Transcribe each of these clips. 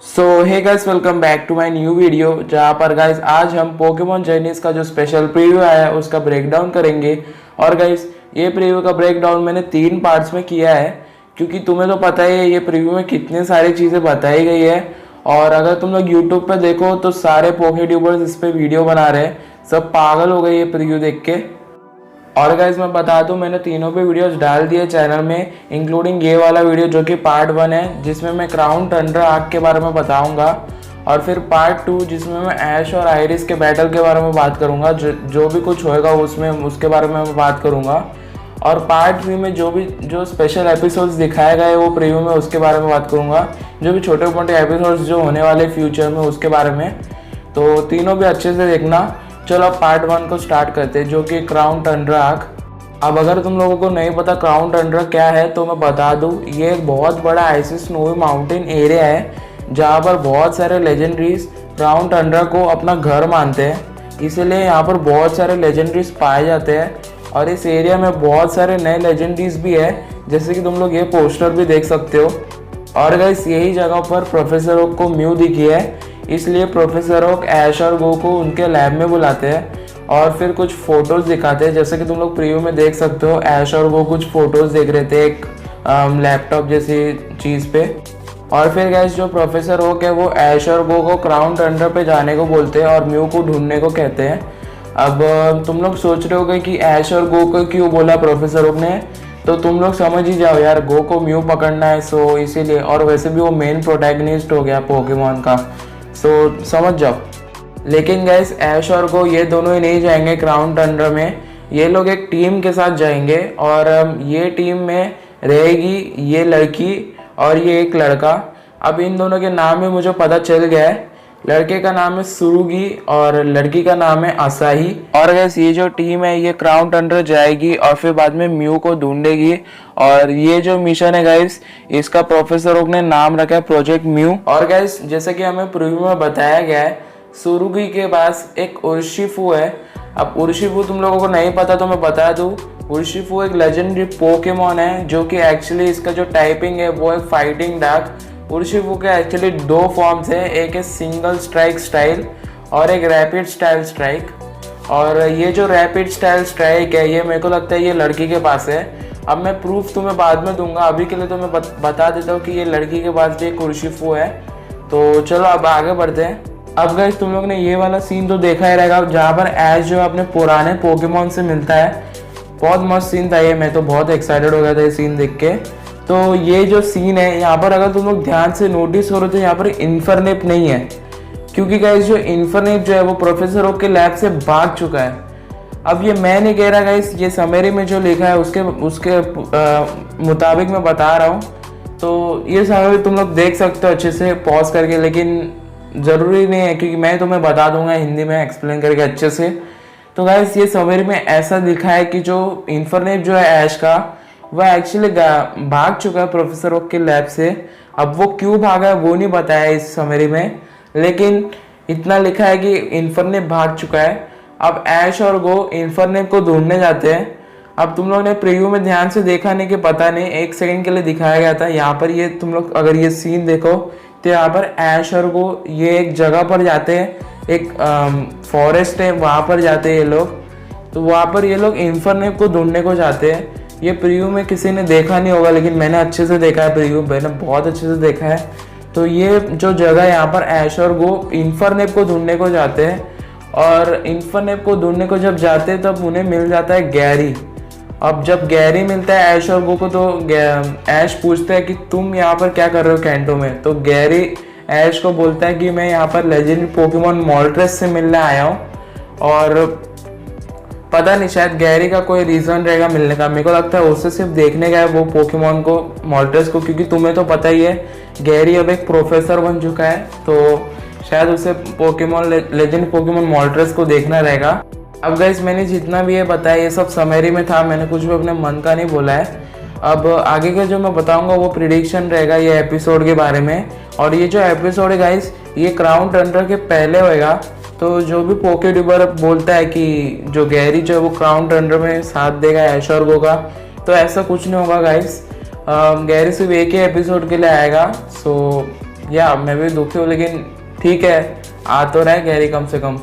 So hey guys, welcome back to my new video. जहाँ पर guys आज हम पोकेमॉन जर्नीज का जो स्पेशल प्रीव्यू आया है उसका ब्रेकडाउन करेंगे। और गाइस ये प्रीव्यू का ब्रेकडाउन मैंने 3 पार्ट्स में किया है, क्योंकि तुम्हें तो पता ही है ये प्रीव्यू में कितनी सारी चीज़ें बताई गई है। और अगर तुम लोग यूट्यूब पर देखो तो सारे पोके ट्यूबर्स इस पर वीडियो बना रहे हैं, सब पागल हो गए ये प्रीव्यू देख के। और गाइज मैं बता दूं, मैंने तीनों पे वीडियोस डाल दिए चैनल में, इंक्लूडिंग ये वाला वीडियो जो कि पार्ट 1 है, जिसमें मैं क्राउन टंड्रा आर्क के बारे में बताऊंगा। और फिर पार्ट 2 जिसमें मैं ऐश और आयरिस के बैटल के बारे में बात करूंगा, जो भी कुछ होएगा उसमें उसके बारे में मैं बात करूंगा। और पार्ट 3 में जो स्पेशल एपिसोड्स दिखाए गए वो प्रीव्यू में उसके बारे में बात करूंगा, जो भी छोटे मोटे एपिसोड्स जो होने वाले फ्यूचर में उसके बारे में। तो तीनों भी अच्छे से देखना। चलो अब पार्ट 1 को स्टार्ट करते हैं, जो कि क्राउन टंड्रा आर्क। अब अगर तुम लोगों को नहीं पता क्राउन टंड्रा क्या है तो मैं बता दूं, ये एक बहुत बड़ा आइसी स्नोवी माउंटेन एरिया है जहाँ पर बहुत सारे लेजेंडरीज क्राउन टंड्रा को अपना घर मानते हैं, इसीलिए यहाँ पर बहुत सारे लेजेंडरीज पाए जाते हैं। और इस एरिया में बहुत सारे नए लेजेंडरीज भी है, जैसे कि तुम लोग ये पोस्टर भी देख सकते हो। और गाइस यही जगह पर प्रोफेसर ओक को म्यू दिखी है, इसलिए प्रोफेसर ओक ऐश और गो को उनके लैब में बुलाते हैं और फिर कुछ फोटोज दिखाते हैं, जैसे कि तुम लोग प्रीव्यू में देख सकते हो। ऐश और गो कुछ फोटोज देख रहे थे एक लैपटॉप जैसी चीज़ पे। और फिर गाइस जो प्रोफेसर ओक है वो ऐश और गो को क्राउन टंड्रा पे जाने को बोलते हैं और म्यू को ढूंढने को कहते हैं। अब तुम लोग सोच रहे होगे कि ऐश और गो को क्यों बोला प्रोफेसर ओक ने, तो तुम लोग समझ ही जाओ यार, गो को म्यू पकड़ना है सो इसीलिए। और वैसे भी वो मेन प्रोटैगनिस्ट हो गया पोकेमॉन का, सो समझ जाओ। लेकिन गैस ऐश और गो ये दोनों ही नहीं जाएंगे क्राउन टंड्रा में, ये लोग एक टीम के साथ जाएंगे। और ये टीम में रहेगी ये लड़की और ये एक लड़का। अब इन दोनों के नाम में मुझे पता चल गया है, लड़के का नाम है सुरुगी और लड़की का नाम है असाही। और गैस ये जो टीम है ये क्राउन टंड्रा जाएगी और फिर बाद में म्यू को ढूंढेगी। और ये जो मिशन है गाइस, इसका प्रोफेसर ओक ने नाम रखा है प्रोजेक्ट म्यू। और गाइस जैसे कि हमें प्रीव्यू में बताया गया है, सुरुगी के पास एक उर्शिफू है। अब उर्शिफू तुम लोगों को नहीं पता तो मैं बता दूं, उर्शिफू एक लेजेंडरी पोकेमॉन है, जो कि एक्चुअली इसका जो टाइपिंग है वो है फाइटिंग डार्क। उर्शिफू के एक्चुअली 2 फॉर्म्स है, एक है सिंगल स्ट्राइक स्टाइल और एक रैपिड स्टाइल स्ट्राइक। और ये जो रैपिड स्टाइल स्ट्राइक है ये मेरे को लगता है ये लड़की के पास है। अब मैं प्रूफ तुम्हें बाद में दूंगा, अभी के लिए तो मैं बता देता हूँ कि ये लड़की के पास भी एक उर्शिफू है। तो चलो अब आगे बढ़ते हैं। अब गाइस तुम लोग ने ये वाला सीन तो देखा ही रहेगा, जहाँ पर ऐश जो अपने पुराने पोकेमॉन से मिलता है। बहुत मस्त सीन था ये, मैं तो बहुत एक्साइटेड हो गया था ये सीन देख के। तो ये जो सीन है यहाँ पर अगर तुम लोग ध्यान से नोटिस हो रहे तो यहाँ पर इन्फरनेप नहीं है, क्योंकि गाइस जो इन्फरनेप जो है वो प्रोफेसर ओक के लैब से भाग चुका है। अब ये मैं नहीं कह रहा गाइस, ये समरी में जो लिखा है उसके मुताबिक मैं बता रहा हूँ। तो ये समरी तुम लोग देख सकते हो अच्छे से पॉज करके, लेकिन ज़रूरी नहीं है क्योंकि मैं तुम्हें बता दूंगा हिंदी में एक्सप्लेन करके अच्छे से। तो गाइस ये समरी में ऐसा लिखा है कि जो इन्फरनेप जो है ऐश का, वह एक्चुअली भाग चुका है प्रोफेसर ओक के लैब से। अब वो क्यों भागा है वो नहीं बताया इस समरी में, लेकिन इतना लिखा है कि इन्फरनेप भाग चुका है। अब ऐश और गो इन्फरनेप को ढूंढने जाते हैं। अब तुम लोगों ने प्रीव्यू में ध्यान से देखा नहीं कि पता नहीं, 1 सेकंड के लिए दिखाया गया था। यहाँ पर ये तुम लोग अगर ये सीन देखो तो यहाँ पर ऐश और गो ये एक जगह पर जाते हैं, एक फॉरेस्ट है वहाँ पर जाते हैं ये लोग। तो वहाँ पर ये लोग इन्फरनेप को ढूंढने को जाते हैं। ये प्रीव्यू में किसी ने देखा नहीं होगा, लेकिन मैंने अच्छे से देखा है, प्रीव्यू मैंने बहुत अच्छे से देखा है। तो ये जो जगह यहाँ पर ऐश और गो इन्फरनेप को ढूंढने को जाते हैं। और इन्फरनेप को ढूंढने को जब जाते हैं तब उन्हें मिल जाता है गैरी। अब जब गैरी मिलता है ऐश और गो को, तो ऐश पूछता है कि तुम यहाँ पर क्या कर रहे हो कैंटो में। तो गैरी ऐश को बोलता है कि मैं यहाँ पर लेजेंडरी पोकेमॉन मॉल्ट्रेस से मिलने आया हूँ। और पता नहीं, शायद गैरी का कोई रीज़न रहेगा मिलने का। मेरे को लगता है उससे सिर्फ देखने गया है वो पोकेमॉन को, मॉल्ट्रेस को, क्योंकि तुम्हें तो पता ही है गैरी अब एक प्रोफेसर बन चुका है, तो शायद उसे पोकेमॉन लेजेंड पोकेमॉन मॉल्ट्रेस को देखना रहेगा। अब गाइस मैंने जितना भी ये बताया ये सब समरी में था, मैंने कुछ भी अपने मन का नहीं बोला है। अब आगे का जो मैं बताऊंगा वो प्रिडिक्शन रहेगा ये एपिसोड के बारे में। और ये जो एपिसोड है गाइस ये क्राउन टंड्रा के पहले होएगा। तो जो भी पोके ट्यूबर बोलता है कि जो गैरी जो है वो क्राउन टंड्रा में साथ देगा ऐश और गो का, तो ऐसा कुछ नहीं होगा गाइस। गैरी सिर्फ एक ही एपिसोड के लिए आएगा। सो या मैं भी दुखी हूँ, लेकिन ठीक है, आ तो रहा है गैरी कम से कम।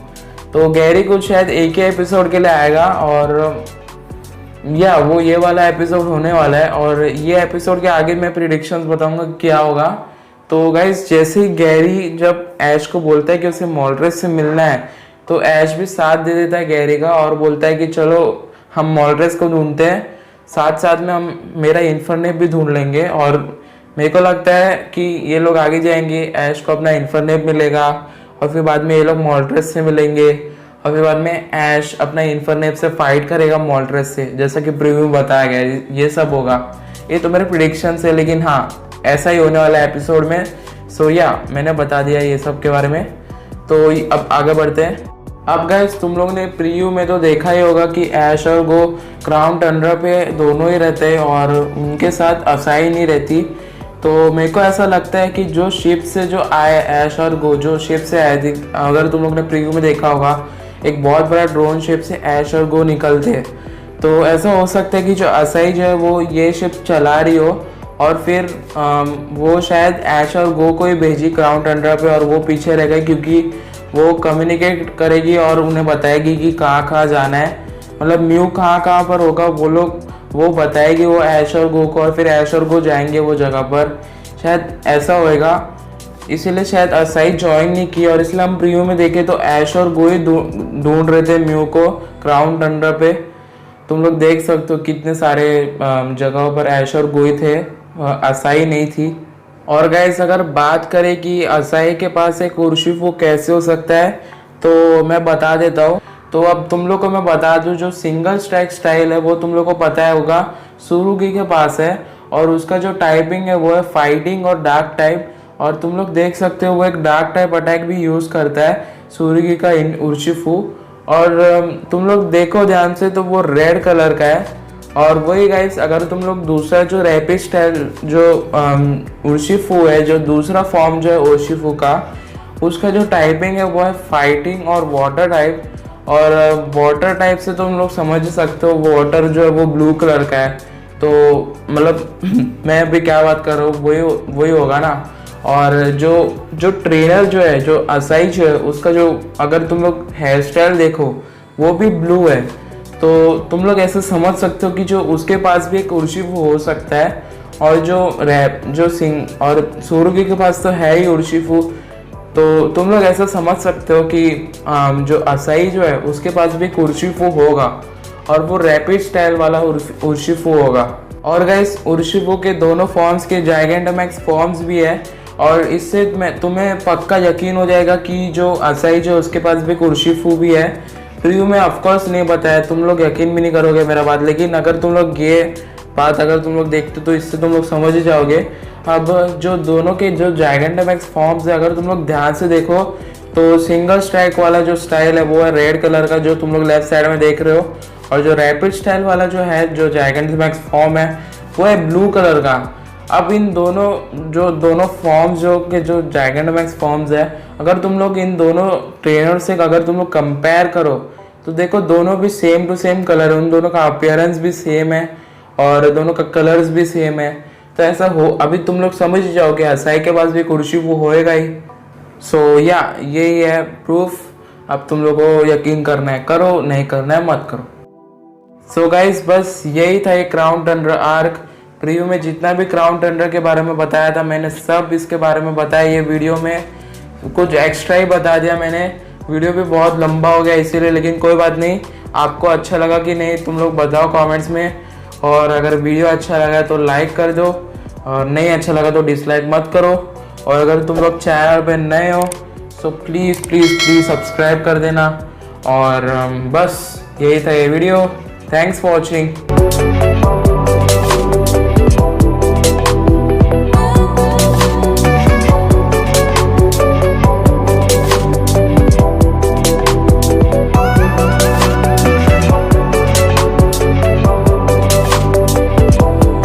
तो गैरी कुछ शायद एक ही एपिसोड के लिए आएगा, और या वो ये वाला एपिसोड होने वाला है। और ये एपिसोड के आगे मैं प्रिडिक्शंस बताऊंगा क्या होगा। तो गाइस, जैसे ही गैरी जब ऐश को बोलता है कि उसे मॉल्ड्रेस से मिलना है, तो ऐश भी साथ दे देता है गैरी का और बोलता है कि चलो हम मॉल्ड्रेस को ढूंढते हैं, साथ साथ में हम मेरा इन्फरनेप भी ढूंढ लेंगे। और मेरे को लगता है कि ये लोग आगे जाएंगे, ऐश को अपना इन्फरनेप मिलेगा, और फिर बाद में ये लोग मॉल्ड्रेस से मिलेंगे, और फिर बाद में ऐश अपना इन्फरनेप से फाइट करेगा मॉल्ड्रेस से, जैसा कि प्रीव्यू में बताया गया है। ये सब होगा, ये तो मेरे प्रिडिक्शन है, लेकिन हाँ ऐसा ही होने वाला है एपिसोड में। सो या मैंने बता दिया ये सब के बारे में। तो अब आगे बढ़ते हैं। अब गाइस, तुम लोग ने प्रीव्यू में तो देखा ही होगा कि ऐश और गो क्राउन टंड्रा पे दोनों ही रहते हैं, और उनके साथ असाई नहीं रहती। तो मेरे को ऐसा लगता है कि जो शिप से जो आए ऐश और गो, जो शिप से आए थे, अगर तुम लोग ने प्रीव्यू में देखा होगा, एक बहुत बड़ा ड्रोन शिप से ऐश और गो निकलते हैं। तो ऐसा हो सकता है कि जो असाई जो है वो ये शिप चला रही हो, और फिर वो शायद ऐश और गो को ही भेजी क्राउन टंड्रा पे, और वो पीछे रह गए, क्योंकि वो कम्युनिकेट करेगी और उन्हें बताएगी कि कहाँ कहाँ जाना है, मतलब म्यू कहाँ कहाँ पर होगा, वो बताएगी वो ऐश और गो को, और फिर ऐश और गो जाएंगे वो जगह पर। शायद ऐसा होएगा, इसीलिए शायद असाई ज्वाइन नहीं की, और इसलिए हम प्रीव्यू में देखे तो ऐश और गो ही ढूंढ रहे थे म्यू को क्राउन टंड्रा पे। तुम लोग देख सकते हो कितने सारे जगहों पर ऐश और गो ही थे, असाई नहीं थी। और गाइस, अगर बात करें कि असाई के पास एक उर्शिफू कैसे हो सकता है, तो मैं बता देता हूँ। तो अब तुम लोग को मैं बता दूँ, जो सिंगल स्ट्राइक स्टाइल है वो तुम लोग को पता है होगा सुरुगी के पास है, और उसका जो टाइपिंग है वो है फाइटिंग और डार्क टाइप। और तुम लोग देख सकते हो वो एक डार्क टाइप अटैक भी यूज़ करता है सुरुगी का उर्शिफू। और तुम लोग देखो ध्यान से तो वो रेड कलर का है। और वही गाइस, अगर तुम लोग दूसरा जो रैपिड स्टाइल जो उर्शिफू है, जो दूसरा फॉर्म जो है उर्शिफू का, उसका जो टाइपिंग है वो है फाइटिंग और वाटर टाइप। और वाटर टाइप से तुम लोग समझ सकते हो वाटर जो है वो ब्लू कलर का है। तो मतलब मैं अभी क्या बात कर रहा हूँ, वही होगा ना। और जो ट्रेनर जो है, जो असाई जो है, उसका जो अगर तुम लोग हेयर स्टाइल देखो वो भी ब्लू है। तो तुम लोग ऐसे समझ सकते हो कि जो उसके पास भी एक उर्शिफू हो सकता है। और जो सिंह और सुरुगी के पास तो है ही उर्शिफू। तो तुम लोग ऐसा समझ सकते हो कि जो असाई जो है उसके पास भी एक उर्शिफू होगा, और वो रैपिड स्टाइल वाला उर्शिफू होगा। और गाइस, उर्शिफू के दोनों फॉर्म्स के जाइगेंटामैक्स फॉर्म्स भी है, और इससे तुम्हें पक्का यकीन हो जाएगा कि जो असाई जो उसके पास भी एक उर्शिफू भी है। प्रीव्यू में ऑफकोर्स नहीं बताया, तुम लोग यकीन भी नहीं करोगे मेरा बात, लेकिन अगर तुम लोग ये बात अगर तुम लोग देखते तो इससे तुम लोग समझ ही जाओगे। अब जो दोनों के जो जाइगेंटामैक्स फॉर्म्स है, अगर तुम लोग ध्यान से देखो तो सिंगल स्ट्राइक वाला जो स्टाइल है वो है रेड कलर का, जो तुम लोग लेफ्ट साइड में देख रहे हो। और जो रैपिड स्टाइल वाला जो है, जो जाइगेंटामैक्स फॉर्म है, वो है ब्लू कलर का। अब इन दोनों फॉर्म्स जो जाइगेंटामैक्स फॉर्म्स है, अगर तुम लोग इन दोनों ट्रेनर से अगर तुम लोग कंपेयर करो तो देखो दोनों भी सेम टू सेम कलर है, उन दोनों का अपीयरेंस भी सेम है, और दोनों का कलर्स भी सेम है। तो ऐसा हो, अभी तुम लोग समझ जाओगे असाई के पास भी उर्शिफू होएगा ही। सो या यही है प्रूफ। अब तुम लोगों को यकीन करना है करो, नहीं करना है मत करो। सो गाइस, बस यही था ये क्राउन टंड्रा आर्क। प्रीव्यू में जितना भी क्राउन टंड्रा के बारे में बताया था मैंने सब इसके बारे में बताया। ये वीडियो में कुछ एक्स्ट्रा ही बता दिया मैंने, वीडियो भी बहुत लंबा हो गया इसीलिए, लेकिन कोई बात नहीं। आपको अच्छा लगा कि नहीं तुम लोग बताओ कमेंट्स में, और अगर वीडियो अच्छा लगा तो लाइक कर दो, और नहीं अच्छा लगा तो डिसलाइक मत करो। और अगर तुम लोग चैनल पे नए हो तो प्लीज़ प्लीज़ प्लीज़ सब्सक्राइब कर देना। और बस यही था ये वीडियो। Thanks for watching.